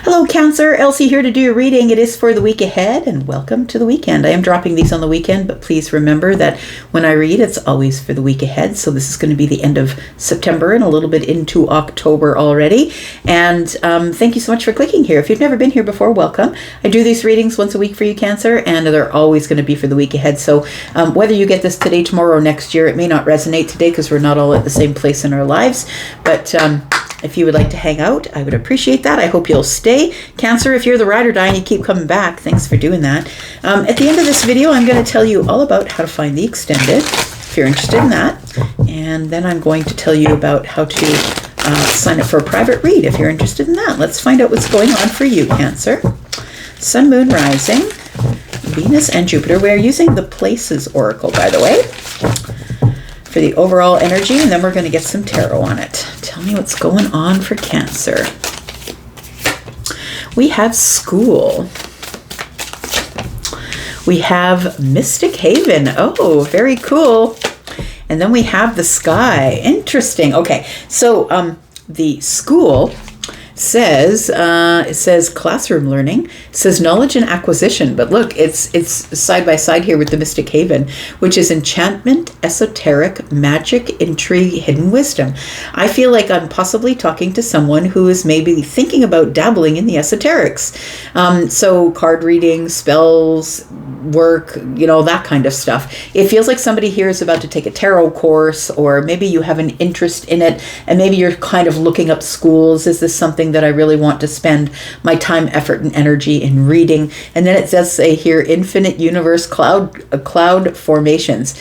Hello Cancer, Elsie here to do your reading. It is for the week ahead and welcome to the weekend. I am dropping these on the weekend, but please remember that when I read, it's always for the week ahead. So this is going to be the end of September and a little bit into October already. And thank you so much for clicking here. If you've never been here before, welcome. I do these readings once a week for you, Cancer, and they're always going to be for the week ahead. So whether you get this today, tomorrow, or next year, it may not resonate today because we're not all at the same place in our lives. But if you would like to hang out, I would appreciate that. I hope you'll stay. Cancer, if you're the ride or die and you keep coming back, thanks for doing that. At the end of this video, I'm going to tell you all about how to find the extended, if you're interested in that. And then I'm going to tell you about how to sign up for a private read, if you're interested in that. Let's find out what's going on for you, Cancer. Sun, Moon, Rising, Venus, and Jupiter. We're using the Places Oracle, by the way, for the overall energy, and then we're going to get some tarot on it. Tell me what's going on for Cancer. We have School. We have Mystic Haven. Oh, very cool. And then we have the Sky. Interesting. Okay, so the School says it says classroom learning, it says knowledge and acquisition, but look, it's side by side here with the Mystic Haven, which is enchantment, esoteric, magic, intrigue, hidden wisdom. I feel like I'm possibly talking to someone who is maybe thinking about dabbling in the esoterics. So card reading, spells, work, you know, that kind of stuff. It feels like somebody here is about to take a tarot course, or maybe you have an interest in it and maybe you're kind of looking up schools. Is this something that I really want to spend my time, effort, and energy in reading? And then it does say here, infinite universe cloud formations.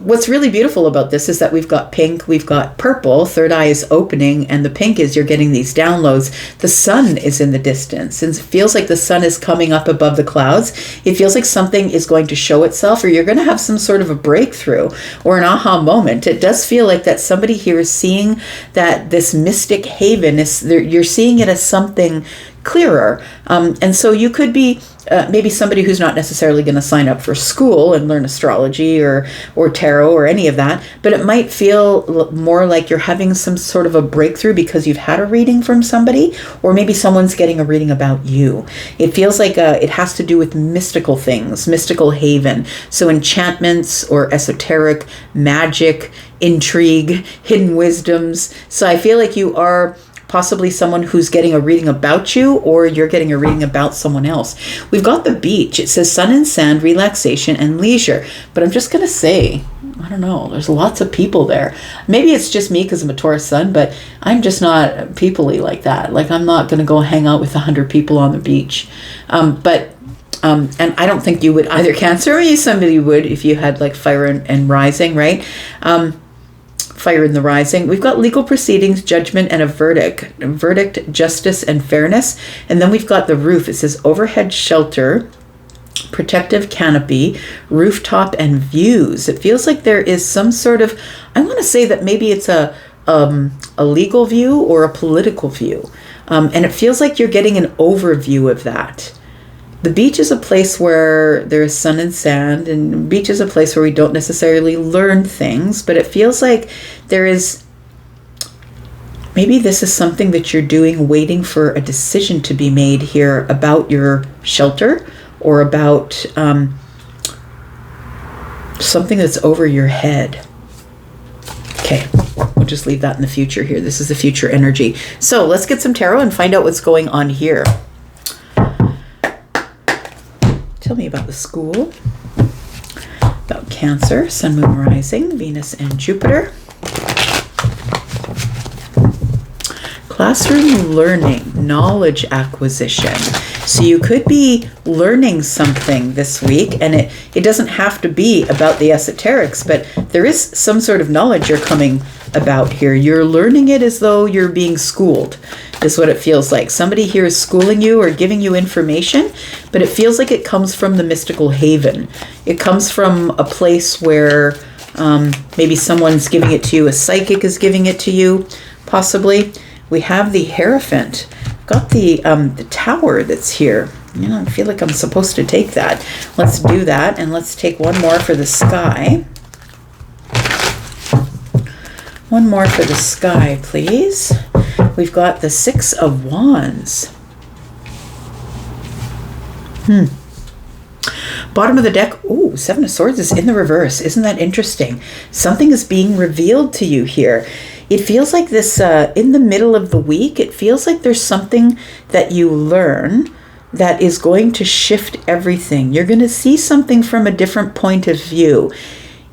What's really beautiful about this is that we've got pink, we've got purple, third eye is opening, and the pink is you're getting these downloads. The sun is in the distance, and it feels like the sun is coming up above the clouds. It feels like something is going to show itself, or you're going to have some sort of a breakthrough or an aha moment. It does feel like that somebody here is seeing that this Mystic Haven is, you're seeing it as something clearer. And so you could be maybe somebody who's not necessarily going to sign up for school and learn astrology or tarot or any of that, but it might feel more like you're having some sort of a breakthrough because you've had a reading from somebody, or maybe someone's getting a reading about you. It feels like it has to do with mystical things, mystical haven. So enchantments or esoteric, magic, intrigue, hidden wisdoms. So I feel like you are possibly someone who's getting a reading about you, or you're getting a reading about someone else. We've got the beach. It says sun and sand, relaxation, and leisure. But I'm just going to say, I don't know, there's lots of people there. Maybe it's just me because I'm a Taurus sun, but I'm just not people-y like that. Like, I'm not going to go hang out with 100 people on the beach. And I don't think you would either, Cancer. Maybe somebody would if you had like fire and rising, right? Fire in the rising. We've got legal proceedings, judgment, and a verdict, justice, and fairness. And then we've got the roof. It says overhead shelter, protective canopy, rooftop, and views. It feels like there is some sort of, I want to say that maybe it's a legal view or a political view. And it feels like you're getting an overview of that. The beach is a place where there is sun and sand, and the beach is a place where we don't necessarily learn things, but it feels like there is, maybe this is something that you're doing, waiting for a decision to be made here about your shelter, or about something that's over your head. Okay, we'll just leave that in the future here. This is the future energy. So let's get some tarot and find out what's going on here. Tell me about the school, about Cancer, sun, moon, rising, Venus, and Jupiter. Classroom learning, knowledge acquisition. So you could be learning something this week, and it doesn't have to be about the esoterics, but there is some sort of knowledge you're coming about here. You're learning it as though you're being schooled, is what it feels like. Somebody here is schooling you or giving you information, but it feels like it comes from the mystical haven. It comes from a place where maybe someone's giving it to you, a psychic is giving it to you, possibly. We have the Hierophant. Got the tower that's here. You know, I feel like I'm supposed to take that. Let's do that, and let's take one more for the Sky. One more for the Sky, please. We've got the Six of Wands. Bottom of the deck, ooh, Seven of Swords is in the reverse. Isn't that interesting? Something is being revealed to you here. It feels like this, in the middle of the week, it feels like there's something that you learn that is going to shift everything. You're going to see something from a different point of view.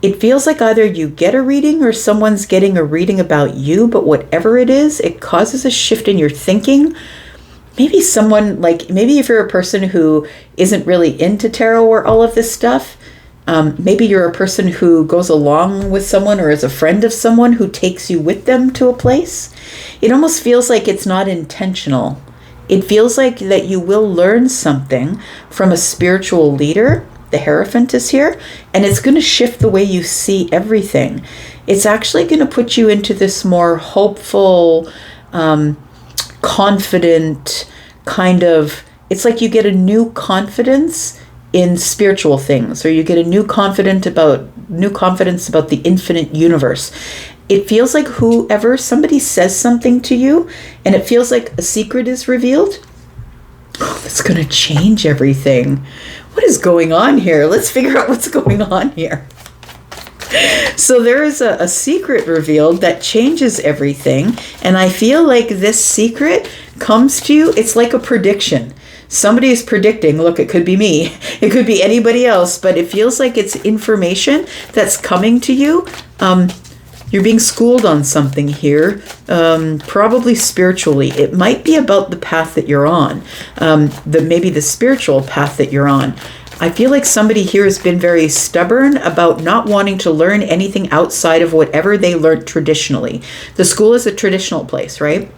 It feels like either you get a reading or someone's getting a reading about you, but whatever it is, it causes a shift in your thinking. Maybe someone, like, maybe if you're a person who isn't really into tarot or all of this stuff, maybe you're a person who goes along with someone or is a friend of someone who takes you with them to a place. It almost feels like it's not intentional. It feels like that you will learn something from a spiritual leader. The Hierophant is here, and it's going to shift the way you see everything. It's actually going to put you into this more hopeful, confident kind of, it's like you get a new confidence in spiritual things, or you get a new confidence about the infinite universe. It feels like somebody says something to you and it feels like a secret is revealed. Oh, that's going to change everything. What is going on here? Let's figure out what's going on here. So there is a secret revealed that changes everything. And I feel like this secret comes to you. It's like a prediction. Somebody is predicting, look, it could be me. It could be anybody else, but it feels like it's information that's coming to you. You're being schooled on something here, probably spiritually. It might be about the path that you're on, maybe the spiritual path that you're on. I feel like somebody here has been very stubborn about not wanting to learn anything outside of whatever they learned traditionally. The school is a traditional place, right?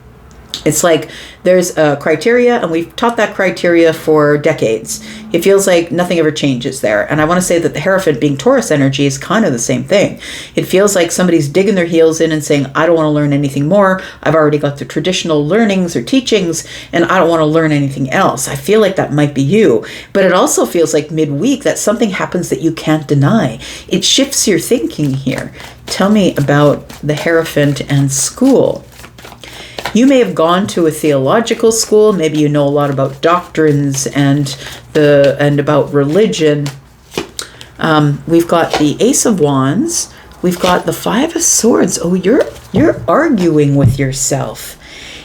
It's like there's a criteria, and we've taught that criteria for decades. It feels like nothing ever changes there. And I want to say that the Hierophant, being Taurus energy, is kind of the same thing. It feels like somebody's digging their heels in and saying, I don't want to learn anything more. I've already got the traditional learnings or teachings, and I don't want to learn anything else. I feel like that might be you. But it also feels like midweek that something happens that you can't deny. It shifts your thinking here. Tell me about the Hierophant and school. You may have gone to a theological school. Maybe you know a lot about doctrines and about religion. We've got the Ace of Wands. We've got the Five of Swords. Oh, you're arguing with yourself.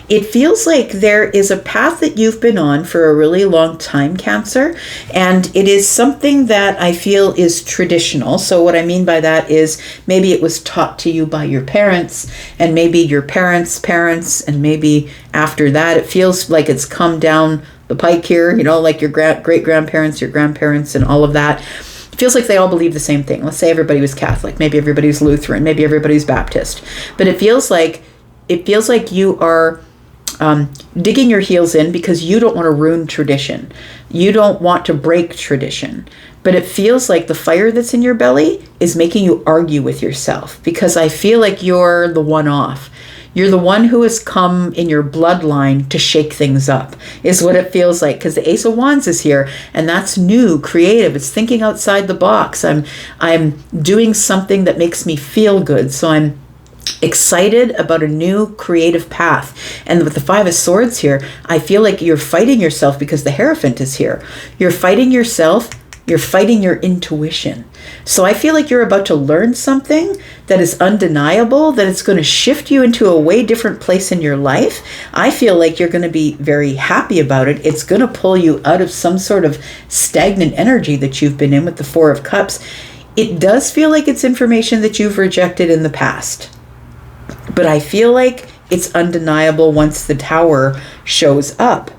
It feels like there is a path that you've been on for a really long time, Cancer, and it is something that I feel is traditional. So what I mean by that is maybe it was taught to you by your parents, and maybe your parents' parents, and maybe after that it feels like it's come down the pike here, like your great-grandparents, your grandparents, and all of that. It feels like they all believe the same thing. Let's say everybody was Catholic, maybe everybody's Lutheran, maybe everybody's Baptist, but it feels like you are digging your heels in because you don't want to ruin tradition. You don't want to break tradition. But it feels like the fire that's in your belly is making you argue with yourself, because I feel like you're the one off. You're the one who has come in your bloodline to shake things up, is what it feels like, because the Ace of Wands is here, and that's new, creative. It's thinking outside the box. I'm doing something that makes me feel good. So I'm excited about a new creative path. And with the Five of Swords here, I feel like you're fighting yourself because the Hierophant is here. You're fighting yourself. You're fighting your intuition. So I feel like you're about to learn something that is undeniable, that it's going to shift you into a way different place in your life. I feel like you're going to be very happy about it. It's going to pull you out of some sort of stagnant energy that you've been in with the Four of Cups. It does feel like it's information that you've rejected in the past. But I feel like it's undeniable once the Tower shows up.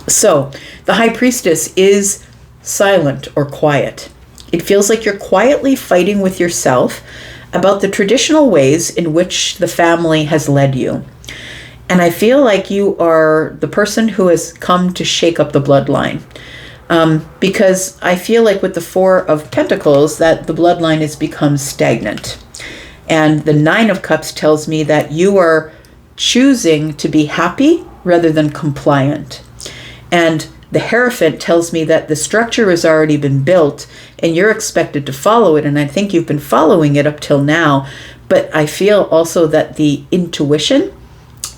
So the High Priestess is silent or quiet. It feels like you're quietly fighting with yourself about the traditional ways in which the family has led you. And I feel like you are the person who has come to shake up the bloodline. Because I feel like with the Four of Pentacles that the bloodline has become stagnant. And the Nine of Cups tells me that you are choosing to be happy rather than compliant. And the Hierophant tells me that the structure has already been built and you're expected to follow it. And I think you've been following it up till now. But I feel also that the intuition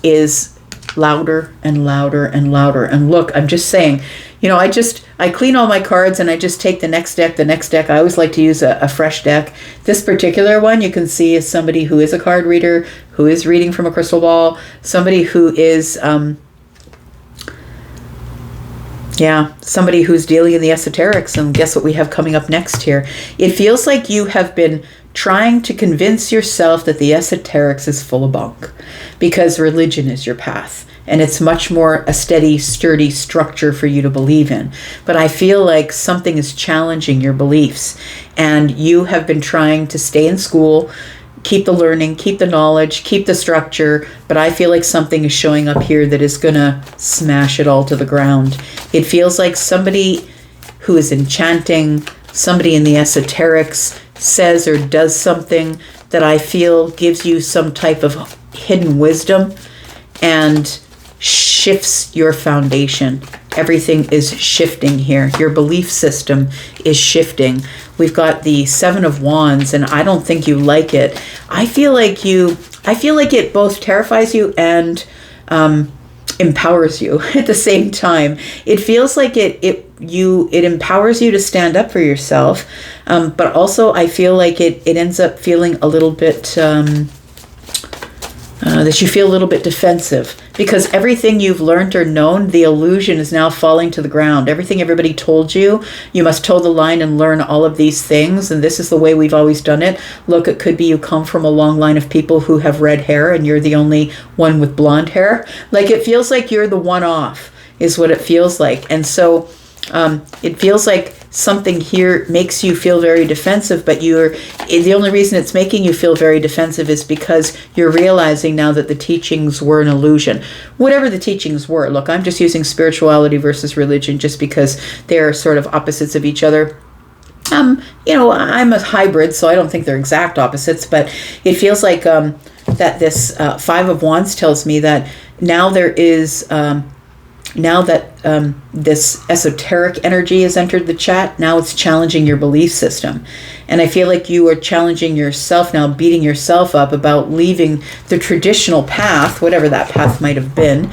is louder and louder and louder. And look, I'm just saying, I clean all my cards and I just take the next deck. I always like to use a fresh deck. This particular one you can see is somebody who is a card reader, who is reading from a crystal ball, somebody who is, somebody who's dealing in the esoterics. And guess what we have coming up next here? It feels like you have been trying to convince yourself that the esoterics is full of bunk because religion is your path. And it's much more a steady, sturdy structure for you to believe in. But I feel like something is challenging your beliefs. And you have been trying to stay in school, keep the learning, keep the knowledge, keep the structure. But I feel like something is showing up here that is going to smash it all to the ground. It feels like somebody who is enchanting, somebody in the esoterics says or does something that I feel gives you some type of hidden wisdom and shifts your foundation. Everything is shifting here. Your belief system is shifting. We've got the Seven of Wands, and I don't think you like it. I feel like it both terrifies you and empowers you at the same time. It feels like it empowers you to stand up for yourself, but also I feel like it ends up feeling a little bit that you feel a little bit defensive because everything you've learned or known, the illusion is now falling to the ground. Everything everybody told you, you must toe the line and learn all of these things, and this is the way we've always done it. Look, it could be you come from a long line of people who have red hair and you're the only one with blonde hair. Like, it feels like you're the one off is what it feels like. And so it feels like something here makes you feel very defensive, but the only reason it's making you feel very defensive is because you're realizing now that the teachings were an illusion. Whatever the teachings were, look, I'm just using spirituality versus religion just because they're sort of opposites of each other. I'm a hybrid, so I don't think they're exact opposites, but it feels like that this Five of Wands tells me that now there is... now that this esoteric energy has entered the chat, now it's challenging your belief system. And I feel like you are challenging yourself now, beating yourself up about leaving the traditional path, whatever that path might have been.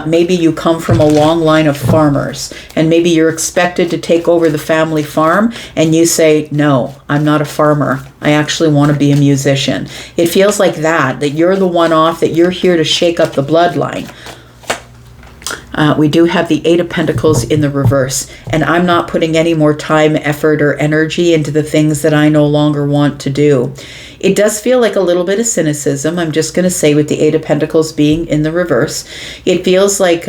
Maybe you come from a long line of farmers, and maybe you're expected to take over the family farm, and you say, no, I'm not a farmer. I actually want to be a musician. It feels like that you're the one off, that you're here to shake up the bloodline. We do have the Eight of Pentacles in the reverse, and I'm not putting any more time, effort, or energy into the things that I no longer want to do. It does feel like a little bit of cynicism, I'm just going to say, with the Eight of Pentacles being in the reverse. It feels like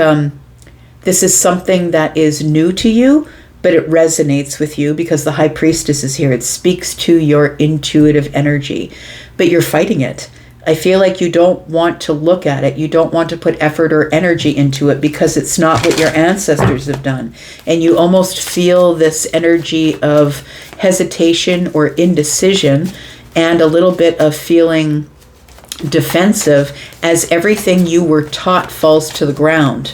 this is something that is new to you, but it resonates with you because the High Priestess is here. It speaks to your intuitive energy, but you're fighting it. I feel like you don't want to look at it. You don't want to put effort or energy into it because it's not what your ancestors have done. And you almost feel this energy of hesitation or indecision and a little bit of feeling defensive as everything you were taught falls to the ground.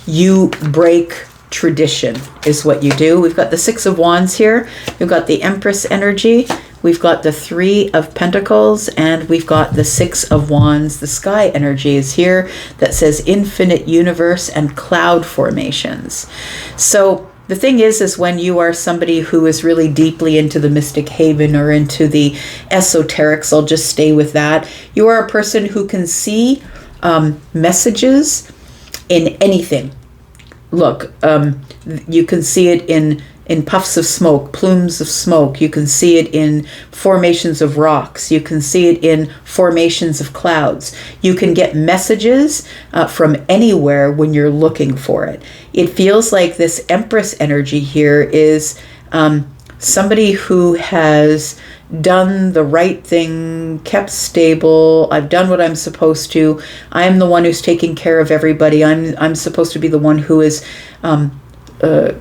You break tradition is what you do. We've got the Six of Wands here. We've got the Empress energy. We've got the Three of Pentacles, and we've got the Six of Wands. The Sky energy is here that says infinite universe and cloud formations. So the thing is when you are somebody who is really deeply into the mystic haven or into the esoterics, I'll just stay with that. You are a person who can see messages in anything. Look, you can see it in puffs of smoke, plumes of smoke. You can see it in formations of rocks. You can see it in formations of clouds. You can get messages from anywhere when you're looking for it. It feels like this Empress energy here is somebody who has done the right thing, kept stable. I've done what I'm supposed to. I'm the one who's taking care of everybody. I'm supposed to be the one who is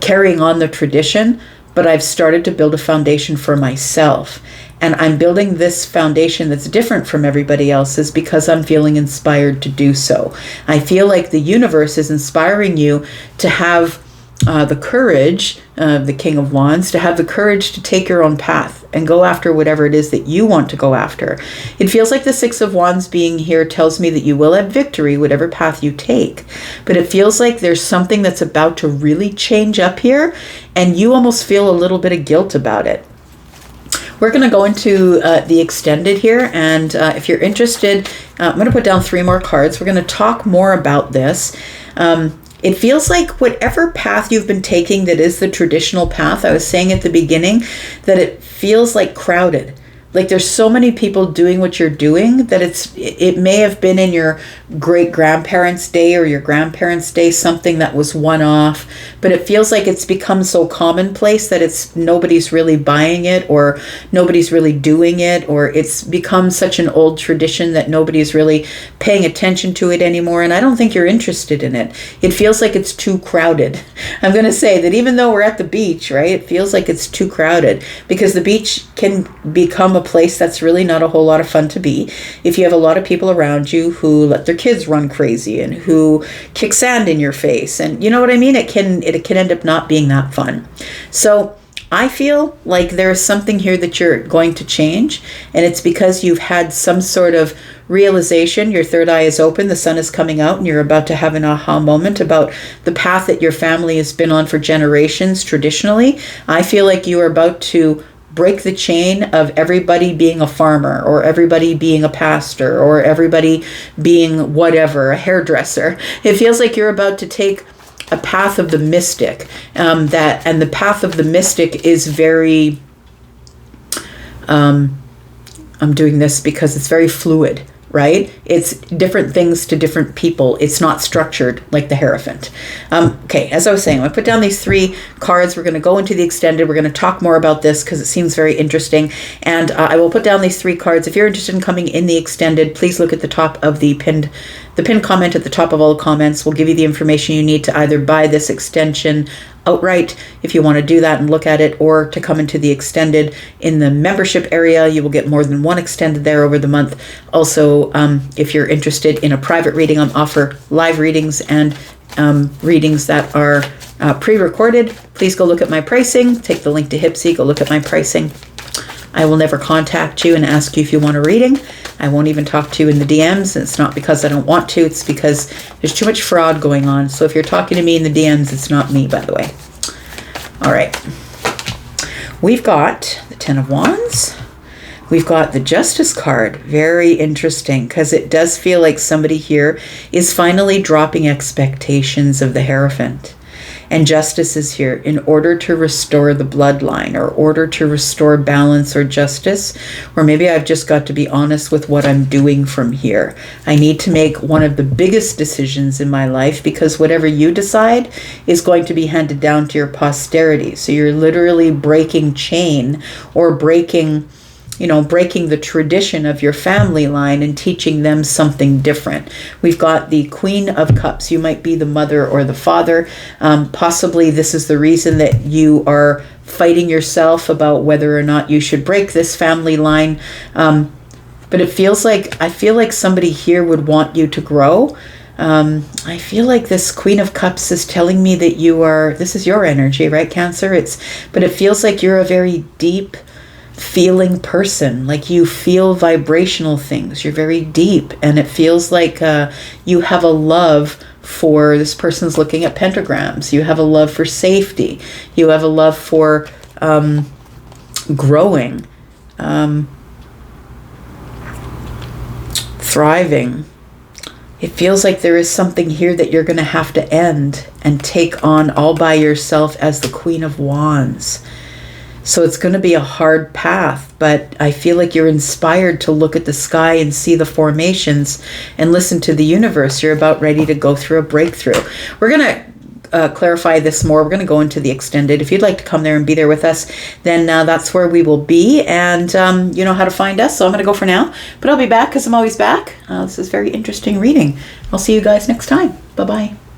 carrying on the tradition, but I've started to build a foundation for myself. And I'm building this foundation that's different from everybody else's because I'm feeling inspired to do so. I feel like the universe is inspiring you to have the courage, the King of Wands, to have the courage to take your own path and go after whatever it is that you want to go after. It feels like the Six of Wands being here tells me that you will have victory, whatever path you take. But it feels like there's something that's about to really change up here, and you almost feel a little bit of guilt about it. We're going to go into the extended here, and if you're interested, I'm going to put down 3 more cards. We're going to talk more about this. It feels like whatever path you've been taking that is the traditional path, I was saying at the beginning, that it feels like crowded. Like there's so many people doing what you're doing that it may have been in your great-grandparents' day or your grandparents' day, something that was one-off, but it feels like it's become so commonplace that nobody's really buying it, or nobody's really doing it, or it's become such an old tradition that nobody's really paying attention to it anymore, and I don't think you're interested in it. It feels like it's too crowded. I'm going to say that even though we're at the beach, right, it feels like it's too crowded, because the beach can become a place that's really not a whole lot of fun to be if you have a lot of people around you who let their kids run crazy and who kick sand in your face, and you know what I mean. It can end up not being that fun. So I feel like there's something here that you're going to change, and it's because you've had some sort of realization. Your third eye is open, the sun is coming out, and you're about to have an aha moment about the path that your family has been on for generations traditionally. I feel like you are about to break the chain of everybody being a farmer, or everybody being a pastor, or everybody being whatever, a hairdresser. It feels like you're about to take a path of the mystic, and the path of the mystic is very, I'm doing this because it's very fluid, right? It's different things to different people. It's not structured like the Hierophant. Okay, as I was saying, I'm going to put down these 3 cards. We're going to go into the extended. We're going to talk more about this because it seems very interesting. And I will put down these 3 cards. If you're interested in coming in the extended, please look at the top of the pinned comment at the top of all the comments. Will give you the information you need to either buy this extension outright if you want to do that and look at it, or to come into the extended in the membership area. You will get more than 1 extended there over the month. Also, if you're interested in a private reading, I offer live readings and readings that are pre-recorded. Please go look at my pricing. Take the link to Hypsee, go look at my pricing. I will never contact you and ask you if you want a reading. I won't even talk to you in the DMs. And it's not because I don't want to. It's because there's too much fraud going on. So if you're talking to me in the DMs, it's not me, by the way. All right. We've got the 10 of Wands. We've got the Justice card. Very interesting, because it does feel like somebody here is finally dropping expectations of the Hierophant. And Justice is here in order to restore the bloodline, or order to restore balance or justice. Or maybe I've just got to be honest with what I'm doing from here. I need to make one of the biggest decisions in my life, because whatever you decide is going to be handed down to your posterity. So you're literally breaking chain, or breaking the tradition of your family line and teaching them something different. We've got the Queen of Cups. You might be the mother or the father. Possibly this is the reason that you are fighting yourself about whether or not you should break this family line. But I feel like somebody here would want you to grow. I feel like this Queen of Cups is telling me that this is your energy, right, Cancer? But it feels like you're a very deep feeling person. Like you feel vibrational things. You're very deep, and it feels like you have a love for, this person's looking at pentagrams. You have a love for safety. You have a love for growing, thriving. It feels like there is something here that you're going to have to end and take on all by yourself as the Queen of Wands. So it's going to be a hard path, but I feel like you're inspired to look at the sky and see the formations and listen to the universe. You're about ready to go through a breakthrough. We're going to clarify this more. We're going to go into the extended. If you'd like to come there and be there with us, then that's where we will be. And you know how to find us. So I'm going to go for now, but I'll be back because I'm always back. This is very interesting reading. I'll see you guys next time. Bye-bye.